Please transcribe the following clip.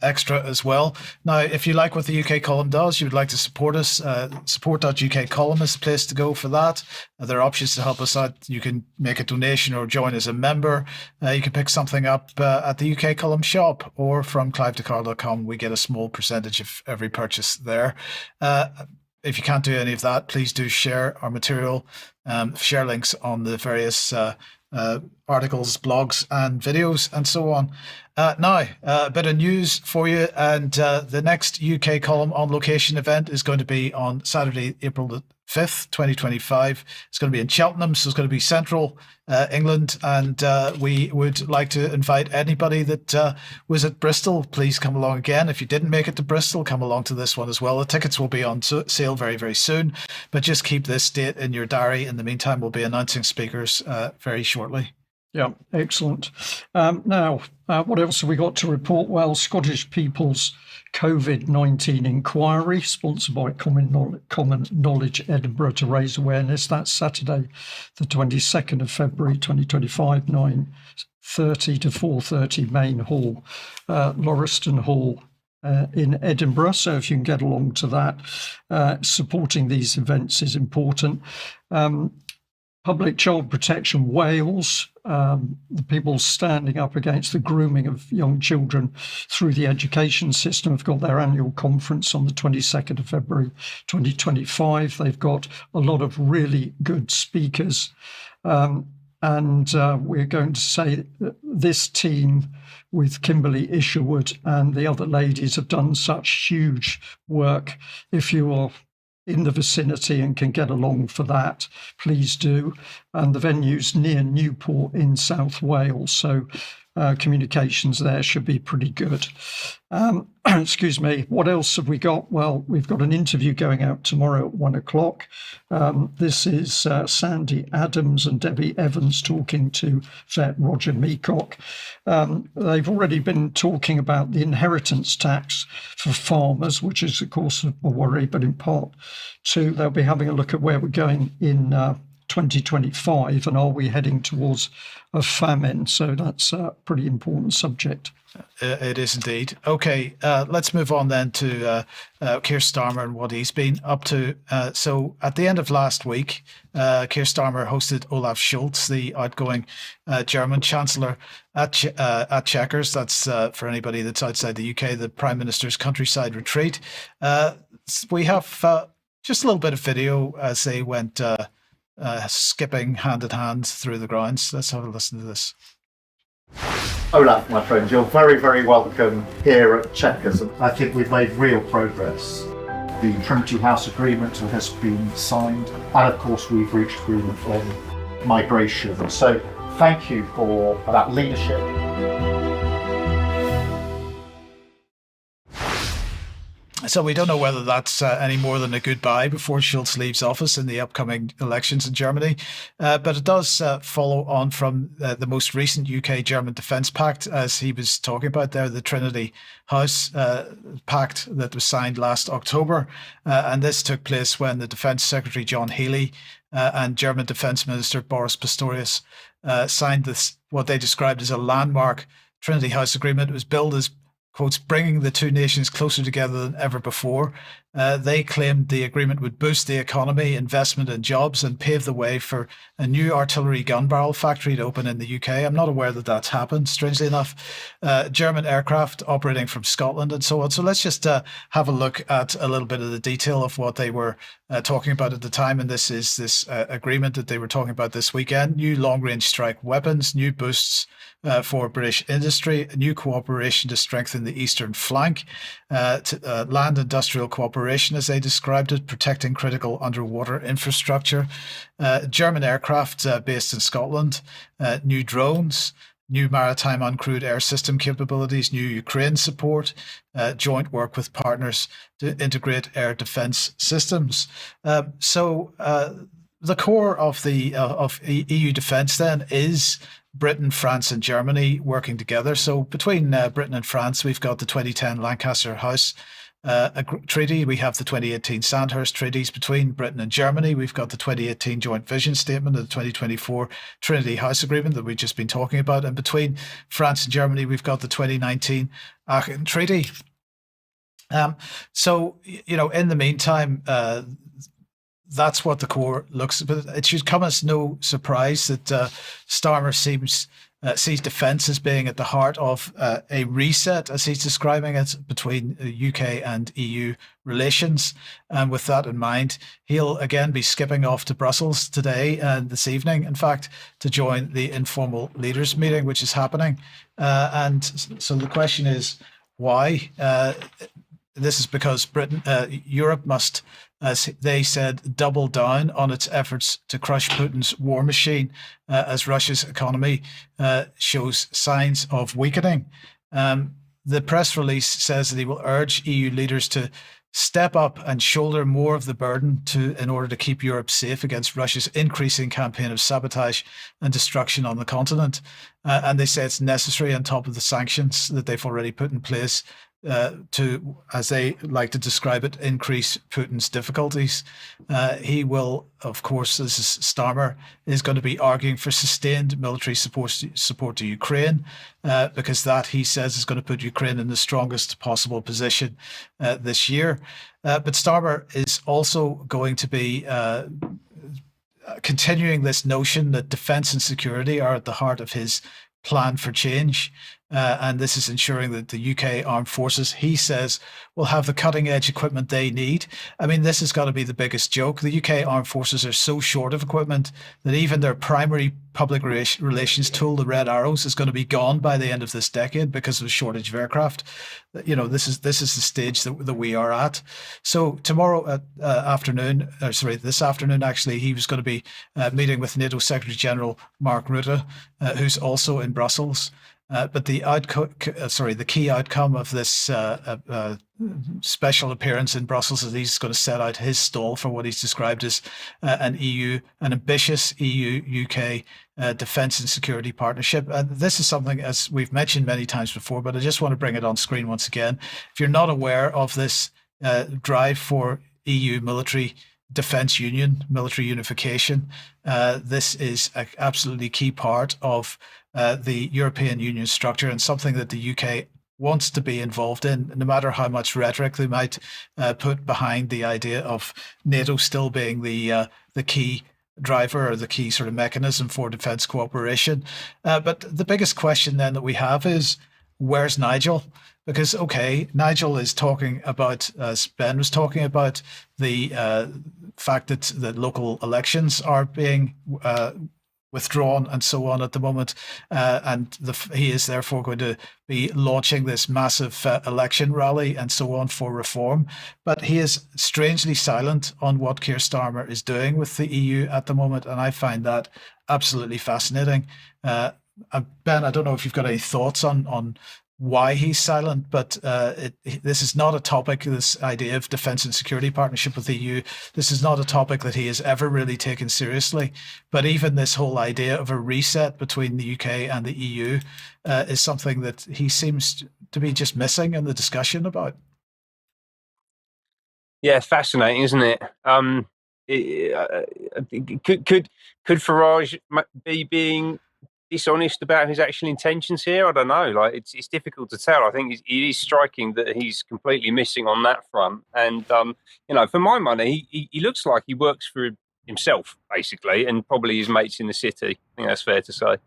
extra as well. Now, if you like what the UK column does, you would like to support us, support.uk column is the place to go for that. There are options to help us out. You can make a donation or join as a member. You can pick something up at the UK column shop or from clive2carl.com. We get a small percentage of every purchase there. If you can't do any of that, please do share our material, share links on the various articles, blogs and videos and so on. Now, a bit of news for you, and the next UK column on location event is going to be on Saturday, April the 5th, 2025. It's going to be in Cheltenham, so it's going to be central England, and we would like to invite anybody that was at Bristol. Please come along again. If you didn't make it to Bristol, come along to this one as well. The tickets will be on sale very, very soon, but just keep this date in your diary. In the meantime, we'll be announcing speakers very shortly. Yeah, excellent. Now, what else have we got to report? Well, Scottish People's COVID-19 inquiry, sponsored by Common Knowledge Edinburgh to raise awareness. That's Saturday, the 22nd of February 2025, 9:30 to 4:30, Main Hall, Lauriston Hall in Edinburgh. So if you can get along to that, supporting these events is important. Public Child Protection Wales, the people standing up against the grooming of young children through the education system, have got their annual conference on the 22nd of February 2025. They've got a lot of really good speakers. And we're going to say that this team with Kimberly Isherwood and the other ladies have done such huge work. If you are in the vicinity and can get along for that, please do. And the venue's near Newport in South Wales, so communications there should be pretty good. Excuse me, what else have we got? Well, we've got an interview going out tomorrow at 1:00. This is Sandy Adams and Debbie Evans talking to Vet Roger Meacock. They've already been talking about the inheritance tax for farmers, which is, of course, a worry, but in part two, they'll be having a look at where we're going in 2025 and are we heading towards a famine. So that's a pretty important subject. It is indeed. Okay, let's move on then to Keir Starmer and what he's been up to. So at the end of last week, Keir Starmer hosted Olaf Scholz, the outgoing German Chancellor, at Chequers. That's, for anybody that's outside the UK, the Prime Minister's countryside retreat. We have just a little bit of video as they went skipping hand in hand through the grounds. Let's have a listen to this. Olaf, my friend, you're very, very welcome here at Chequers. I think we've made real progress. The Trinity House Agreement has been signed, and of course we've reached agreement on migration. So thank you for that leadership. So we don't know whether that's any more than a goodbye before Scholz leaves office in the upcoming elections in Germany. But it does follow on from the most recent UK-German Defence Pact, as he was talking about there, the Trinity House Pact that was signed last October. And this took place when the Defence Secretary John Healey and German Defence Minister Boris Pistorius signed this, what they described as a landmark Trinity House agreement. It was billed as, quotes, bringing the two nations closer together than ever before. They claimed the agreement would boost the economy, investment and jobs, and pave the way for a new artillery gun barrel factory to open in the UK. I'm not aware that that's happened, strangely enough. German aircraft operating from Scotland and so on. So let's just have a look at a little bit of the detail of what they were talking about at the time. And this is this agreement that they were talking about this weekend. New long-range strike weapons, new boosts for British industry, new cooperation to strengthen the eastern flank, land industrial cooperation, as they described it, protecting critical underwater infrastructure, German aircraft based in Scotland, new drones, new maritime uncrewed air system capabilities, new Ukraine support, joint work with partners to integrate air defence systems. So the core of the of EU defence then is Britain, France and Germany working together. So between Britain and France, we've got the 2010 Lancaster House treaty. We have the 2018 Sandhurst treaties between Britain and Germany. We've got the 2018 Joint Vision Statement and the 2024 Trinity House Agreement that we've just been talking about. And between France and Germany, we've got the 2019 Aachen Treaty. So, in the meantime, that's what the core looks. But it should come as no surprise that Starmer sees defence as being at the heart of a reset, as he's describing it, between UK and EU relations. And with that in mind, he'll again be skipping off to Brussels today and this evening, in fact, to join the informal leaders meeting, which is happening. And so the question is, why? This is because Europe must, as they said, double down on its efforts to crush Putin's war machine as Russia's economy shows signs of weakening. The press release says that he will urge EU leaders to step up and shoulder more of the burden in order to keep Europe safe against Russia's increasing campaign of sabotage and destruction on the continent. And they say it's necessary on top of the sanctions that they've already put in place to, as they like to describe it, increase Putin's difficulties. He will, of course, this is Starmer, is going to be arguing for sustained military support to Ukraine, because that, he says, is going to put Ukraine in the strongest possible position this year. But Starmer is also going to be continuing this notion that defence and security are at the heart of his plan for change. And this is ensuring that the UK armed forces, he says, will have the cutting edge equipment they need. I mean, this has got to be the biggest joke. The UK armed forces are so short of equipment that even their primary public relations tool, the Red Arrows, is going to be gone by the end of this decade because of a shortage of aircraft. This is the stage that we are at. So tomorrow this afternoon, actually, he was going to be meeting with NATO Secretary General Mark Rutte, who's also in Brussels. But the key outcome of this special appearance in Brussels is he's going to set out his stall for what he's described as an ambitious EU-UK defence and security partnership. And this is something, as we've mentioned many times before, but I just want to bring it on screen once again. If you're not aware of this drive for EU military defence union, military unification, this is an absolutely key part of the European Union structure, and something that the UK wants to be involved in, no matter how much rhetoric they might put behind the idea of NATO still being the key driver or the key sort of mechanism for defence cooperation. But the biggest question then that we have is, where's Nigel? Because, okay, Nigel is talking about, as Ben was talking about, the fact that the local elections are being withdrawn and so on at the moment, and he is therefore going to be launching this massive election rally and so on for reform. But he is strangely silent on what Keir Starmer is doing with the EU at the moment, and I find that absolutely fascinating. Ben, I don't know if you've got any thoughts on why he's silent, but this is not a topic, this idea of defence and security partnership with the EU, this is not a topic that he has ever really taken seriously. But even this whole idea of a reset between the UK and the EU is something that he seems to be just missing in the discussion about. Yeah, it's fascinating, isn't it? Could Farage be being dishonest about his actual intentions here? I don't know. Like, it's difficult to tell. I think it is striking that he's completely missing on that front. And for my money, he looks like he works for himself basically, and probably his mates in the city. I think that's fair to say.